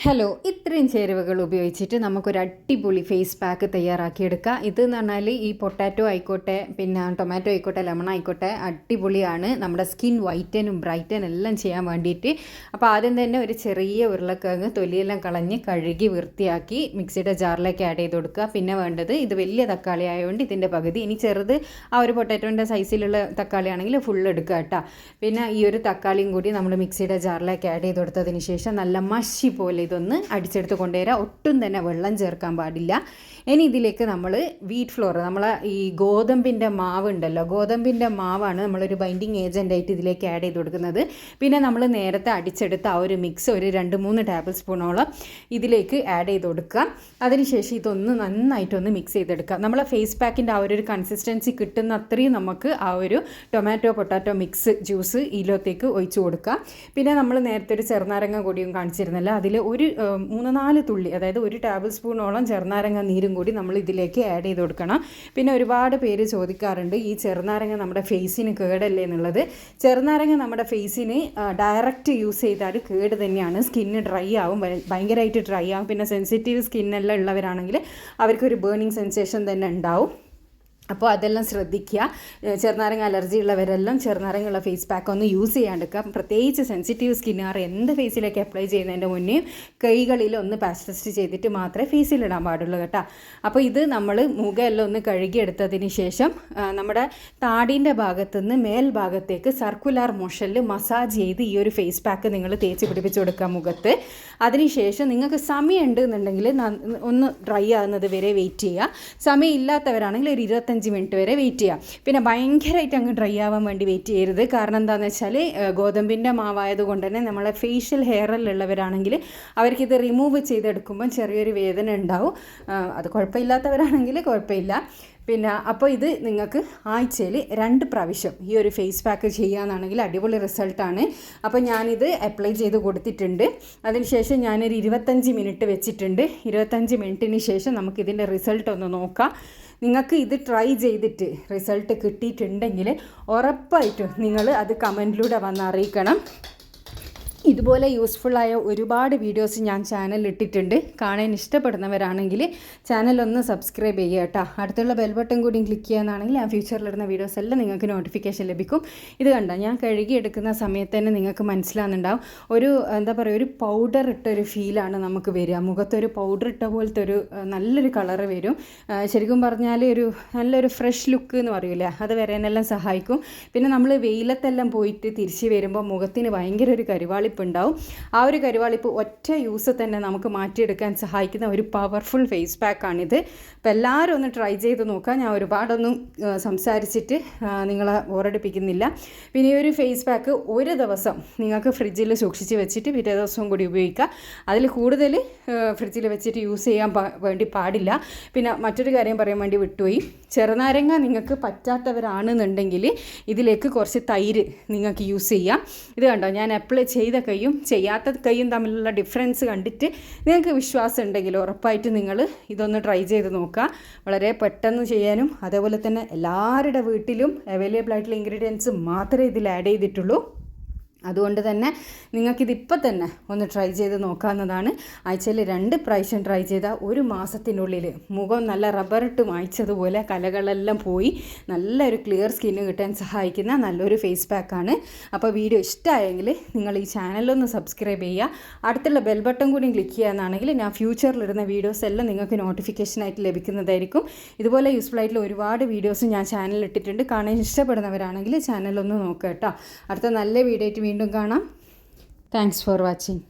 Hello, ഇത്രയും ചേരുവകൾ ഉപയോഗിച്ചിട്ട് നമുക്കൊരു അടിപൊളി ഫേസ് പാക്ക് തയ്യാറാക്കിയെടുക്കാം. ഇതെന്ന് പറഞ്ഞാൽ ഈ പൊട്ടാറ്റോ ആയിക്കോട്ടെ, പിന്നെ ടൊമാറ്റോ ആയിക്കോട്ടെ, ലെമൺ ആയിക്കോട്ടെ, അടിപൊളിയാണ്. നമ്മുടെ സ്കിൻ വൈറ്റനും ബ്രൈറ്റനും എല്ലാം ചെയ്യാൻ വേണ്ടിയിട്ട്. അപ്പോൾ ആദ്യം തന്നെ ഒരു ചെറിയ ഉരുളക്കിഴങ്ങ് തൊലിയെല്ലാം കളഞ്ഞ് കഴുകി വൃത്തിയാക്കി മിക്സിയുടെ ജാറിലേക്ക് ആഡ് ചെയ്ത് കൊടുക്കുക. പിന്നെ വേണ്ടത് ഇത് വലിയ തക്കാളി ആയതുകൊണ്ട് ഇതിൻ്റെ പകുതി, ഇനി ചെറുത് ആ ഒരു പൊട്ടാറ്റോൻ്റെ സൈസിലുള്ള തക്കാളി ആണെങ്കിൽ ഫുൾ എടുക്കുക കേട്ടോ. പിന്നെ ഈ ഒരു തക്കാളിയും കൂടി നമ്മൾ മിക്സിയുടെ ജാറിലേക്ക് ആഡ് ചെയ്ത് കൊടുത്തതിന് ശേഷം നല്ല മഷി പോലെ ഇതൊന്ന് അടിച്ചെടുത്ത് കൊണ്ടുവരാം. ഒട്ടും തന്നെ വെള്ളം ചേർക്കാൻ പാടില്ല. ഇനി ഇതിലേക്ക് നമ്മൾ വീറ്റ് ഫ്ലോർ, നമ്മളെ ഈ ഗോതമ്പിൻ്റെ മാവ് ഉണ്ടല്ലോ, ഗോതമ്പിൻ്റെ മാവാണ് നമ്മളൊരു ബൈൻഡിങ് ഏജൻ്റായിട്ട് ഇതിലേക്ക് ആഡ് ചെയ്ത് കൊടുക്കുന്നത്. പിന്നെ നമ്മൾ നേരത്തെ അടിച്ചെടുത്ത ആ ഒരു മിക്സ് ഒരു 2-3 ടേബിൾ സ്പൂണോളം ഇതിലേക്ക് ആഡ് ചെയ്ത് കൊടുക്കുക. അതിനുശേഷം ഇതൊന്ന് നന്നായിട്ടൊന്ന് മിക്സ് ചെയ്തെടുക്കുക. നമ്മളെ ഫേസ് പാക്കിൻ്റെ ആ ഒരു കൺസിസ്റ്റൻസി കിട്ടുന്ന അത്രയും നമുക്ക് ആ ഒരു ടൊമാറ്റോ പൊട്ടാറ്റോ മിക്സ് ജ്യൂസ് ഇതിലേക്ക് ഒഴിച്ച് കൊടുക്കുക. പിന്നെ നമ്മൾ നേരത്തെ ഒരു ചെറുനാരങ്ങ കൂടിയും കാണിച്ചിരുന്നല്ലോ, അതിൽ ഒരു 3-4 തുള്ളി, അതായത് 1 ടേബിൾ സ്പൂണോളം ചെറുനാരങ്ങ നീരും കൂടി നമ്മൾ ഇതിലേക്ക് ആഡ് ചെയ്ത് കൊടുക്കണം. പിന്നെ ഒരുപാട് പേര് ചോദിക്കാറുണ്ട് ഈ ചെറുനാരങ്ങ നമ്മുടെ ഫേസിന് കേടല്ലേ എന്നുള്ളത്. ചെറുനാരങ്ങ നമ്മുടെ ഫേസിന് ഡയറക്റ്റ് യൂസ് ചെയ്താൽ കേട് തന്നെയാണ്. സ്കിന്ന് ഡ്രൈ ആവും, ഭയങ്കരമായിട്ട് ഡ്രൈ ആവും. പിന്നെ സെൻസിറ്റീവ് സ്കിന്നെല്ലാം ഉള്ളവരാണെങ്കിൽ അവർക്കൊരു ബേണിങ് സെൻസേഷൻ തന്നെ ഉണ്ടാവും. അപ്പോൾ അതെല്ലാം ശ്രദ്ധിക്കുക. ചെറുനാരങ്ങ അലർജി ഉള്ളവരെല്ലാം ചെറുനാരങ്ങയുള്ള ഫേസ് പാക്ക് ഒന്ന് യൂസ് ചെയ്യാണ്ടിരിക്കുക. പ്രത്യേകിച്ച് സെൻസിറ്റീവ് സ്കിന്നുകാർ എന്ത് ഫേസിലേക്ക് അപ്ലൈ ചെയ്യുന്നതിൻ്റെ മുന്നേ കൈകളിൽ ഒന്ന് പാച്ച് ടെസ്റ്റ് ചെയ്തിട്ട് മാത്രമേ ഫേസിലിടാൻ പാടുള്ളൂ കേട്ടോ. അപ്പോൾ ഇത് നമ്മൾ മുഖമെല്ലാം ഒന്ന് കഴുകിയെടുത്തതിന് ശേഷം നമ്മുടെ താടീൻ്റെ ഭാഗത്തുനിന്ന് മേൽഭാഗത്തേക്ക് സർക്കുലർ മോഷനിൽ മസാജ് ചെയ്ത് ഈ ഒരു ഫേസ് പാക്ക് നിങ്ങൾ തേച്ച് പിടിപ്പിച്ച് കൊടുക്കുക മുഖത്ത്. അതിനുശേഷം നിങ്ങൾക്ക് സമയമുണ്ട് എന്നുണ്ടെങ്കിൽ ഒന്ന് ഡ്രൈ ആകുന്നത് വരെ വെയിറ്റ് ചെയ്യുക. സമയം ഇല്ലാത്തവരാണെങ്കിൽ ഒരു 25 മിനിറ്റ് വരെ വെയിറ്റ് ചെയ്യാം. പിന്നെ ഭയങ്കരമായിട്ട് അങ്ങ് ഡ്രൈ ആവാൻ വേണ്ടി വെയിറ്റ് ചെയ്യരുത്. കാരണം എന്താണെന്ന് വെച്ചാൽ ഗോതമ്പിൻ്റെ മാവായത് കൊണ്ട് തന്നെ നമ്മളെ ഫേഷ്യൽ ഹെയറിലുള്ളവരാണെങ്കിൽ അവർക്കിത് റിമൂവ് ചെയ്തെടുക്കുമ്പം ചെറിയൊരു വേദന ഉണ്ടാവും. അത് കുഴപ്പമില്ലാത്തവരാണെങ്കിൽ കുഴപ്പമില്ല. പിന്നെ അപ്പോൾ ഇത് നിങ്ങൾക്ക് ആഴ്ചയിൽ 2 പ്രാവശ്യം ഈ ഒരു ഫേസ് പാക്ക് ചെയ്യാന്നാണെങ്കിൽ അടിപൊളി റിസൾട്ടാണ്. അപ്പോൾ ഞാനിത് അപ്ലൈ ചെയ്ത് കൊടുത്തിട്ടുണ്ട്. അതിനുശേഷം ഞാനൊരു 25 മിനിറ്റ് വെച്ചിട്ടുണ്ട്. 25 മിനിറ്റിന് ശേഷം നമുക്കിതിൻ്റെ റിസൾട്ട് ഒന്ന് നോക്കാം. നിങ്ങൾക്ക് ഇത് ട്രൈ ചെയ്തിട്ട് റിസൾട്ട് കിട്ടിയിട്ടുണ്ടെങ്കിൽ ഉറപ്പായിട്ടും നിങ്ങൾ അത് കമൻറ്റിലൂടെ വന്ന് അറിയിക്കണം. ഇതുപോലെ യൂസ്ഫുള്ളായ ഒരുപാട് വീഡിയോസ് ഞാൻ ചാനലിൽ ഇട്ടിട്ടുണ്ട്. കാണാൻ ഇഷ്ടപ്പെടുന്നവരാണെങ്കിൽ ചാനലൊന്ന് സബ്സ്ക്രൈബ് ചെയ്യുക കേട്ടോ. അടുത്തുള്ള ബെൽ ബട്ടൺ കൂടി ക്ലിക്ക് ചെയ്യാനാണെങ്കിൽ ആ ഫ്യൂച്ചറിലിടുന്ന വീഡിയോസ് എല്ലാം നിങ്ങൾക്ക് നോട്ടിഫിക്കേഷൻ ലഭിക്കും. ഇത് കണ്ട ഞാൻ കഴുകിയെടുക്കുന്ന സമയത്ത് തന്നെ നിങ്ങൾക്ക് മനസ്സിലാകുന്നുണ്ടാവും, ഒരു എന്താ പറയുക, ഒരു പൗഡർ ഇട്ടൊരു ഫീലാണ് നമുക്ക് വരിക. മുഖത്തൊരു പൗഡർ ഇട്ട പോലത്തെ ഒരു നല്ലൊരു കളറ് വരും. ശരിക്കും പറഞ്ഞാൽ ഒരു നല്ലൊരു ഫ്രഷ് ലുക്ക് എന്ന് പറയില്ലേ, അത് വരാനെല്ലാം സഹായിക്കും. പിന്നെ നമ്മൾ വെയിലത്തെല്ലാം പോയിട്ട് തിരിച്ച് വരുമ്പോൾ മുഖത്തിന് ഭയങ്കര ഒരു കരുവാളിപ്പ് ഉണ്ടാവും. ആ ഒരു കരുവാളിപ്പ് ഒറ്റ യൂസ് തന്നെ നമുക്ക് മാറ്റിയെടുക്കാൻ സഹായിക്കുന്ന ഒരു പവർഫുൾ ഫേസ് പാക്കാണിത്. അപ്പോൾ എല്ലാവരും ഒന്ന് ട്രൈ ചെയ്ത് നോക്കുക. ഞാൻ ഒരുപാടൊന്നും സംസാരിച്ചിട്ട് നിങ്ങളെ ബോറടിപ്പിക്കുന്നില്ല. പിന്നെ ഈ ഒരു ഫേസ് പാക്ക് ഒരു ദിവസം നിങ്ങൾക്ക് ഫ്രിഡ്ജിൽ സൂക്ഷിച്ച് വെച്ചിട്ട് പിറ്റേ ദിവസവും കൂടി ഉപയോഗിക്കുക. അതിൽ കൂടുതൽ ഫ്രിഡ്ജിൽ വെച്ചിട്ട് യൂസ് ചെയ്യാൻ വേണ്ടി പാടില്ല. പിന്നെ മറ്റൊരു കാര്യം പറയാൻ വേണ്ടി വിട്ടുപോയി, ചെറുനാരങ്ങ നിങ്ങൾക്ക് പറ്റാത്തവരാണെന്നുണ്ടെങ്കിൽ ഇതിലേക്ക് കുറച്ച് തൈര് നിങ്ങൾക്ക് യൂസ് ചെയ്യാം. ഇത് കണ്ടോ, ഞാൻ അപ്ലൈ ചെയ്ത കൈയും ചെയ്യാത്ത കൈയും തമ്മിലുള്ള ഡിഫറൻസ് കണ്ടിട്ട് നിങ്ങൾക്ക് വിശ്വാസം ഉണ്ടെങ്കിൽ ഉറപ്പായിട്ട് നിങ്ങൾ ഇതൊന്ന് ട്രൈ ചെയ്ത് നോക്കുക. വളരെ പെട്ടെന്ന് ചെയ്യാനും അതേപോലെ തന്നെ എല്ലാവരുടെ വീട്ടിലും അവൈലബിൾ ആയിട്ടുള്ള ഇൻഗ്രീഡിയൻസ് മാത്രമേ ഇതിൽ ആഡ് ചെയ്തിട്ടുള്ളൂ. അതുകൊണ്ട് തന്നെ നിങ്ങൾക്കിതിപ്പോൾ തന്നെ ഒന്ന് ട്രൈ ചെയ്ത് നോക്കാവുന്നതാണ്. ആഴ്ചയിൽ 2 പ്രാവശ്യം ട്രൈ ചെയ്താൽ ഒരു മാസത്തിനുള്ളിൽ മുഖം നല്ല റബ്ബറിട്ട് മായ്ച്ചതുപോലെ കലകളെല്ലാം പോയി നല്ലൊരു ക്ലിയർ സ്കിന്ന് കിട്ടാൻ സഹായിക്കുന്ന നല്ലൊരു ഫേസ് പാക്കാണ്. അപ്പോൾ വീഡിയോ ഇഷ്ടമായെങ്കിൽ നിങ്ങൾ ഈ ചാനലൊന്ന് സബ്സ്ക്രൈബ് ചെയ്യുക. അടുത്തുള്ള ബെൽ ബട്ടൺ കൂടി ക്ലിക്ക് ചെയ്യാനാണെങ്കിൽ ഞാൻ ഫ്യൂച്ചറിലിടുന്ന വീഡിയോസ് എല്ലാം നിങ്ങൾക്ക് നോട്ടിഫിക്കേഷനായിട്ട് ലഭിക്കുന്നതായിരിക്കും. ഇതുപോലെ യൂസ്ഫുൾ ആയിട്ടുള്ള ഒരുപാട് വീഡിയോസ് ഞാൻ ചാനലിൽ ഇട്ടിട്ടുണ്ട്. കാണാൻ ഇഷ്ടപ്പെടുന്നവരാണെങ്കിൽ ചാനലൊന്ന് നോക്കുക കേട്ടോ. അടുത്ത നല്ല വീഡിയോ ആയിട്ട് വീണ്ടും കാണാം. Thanks for watching.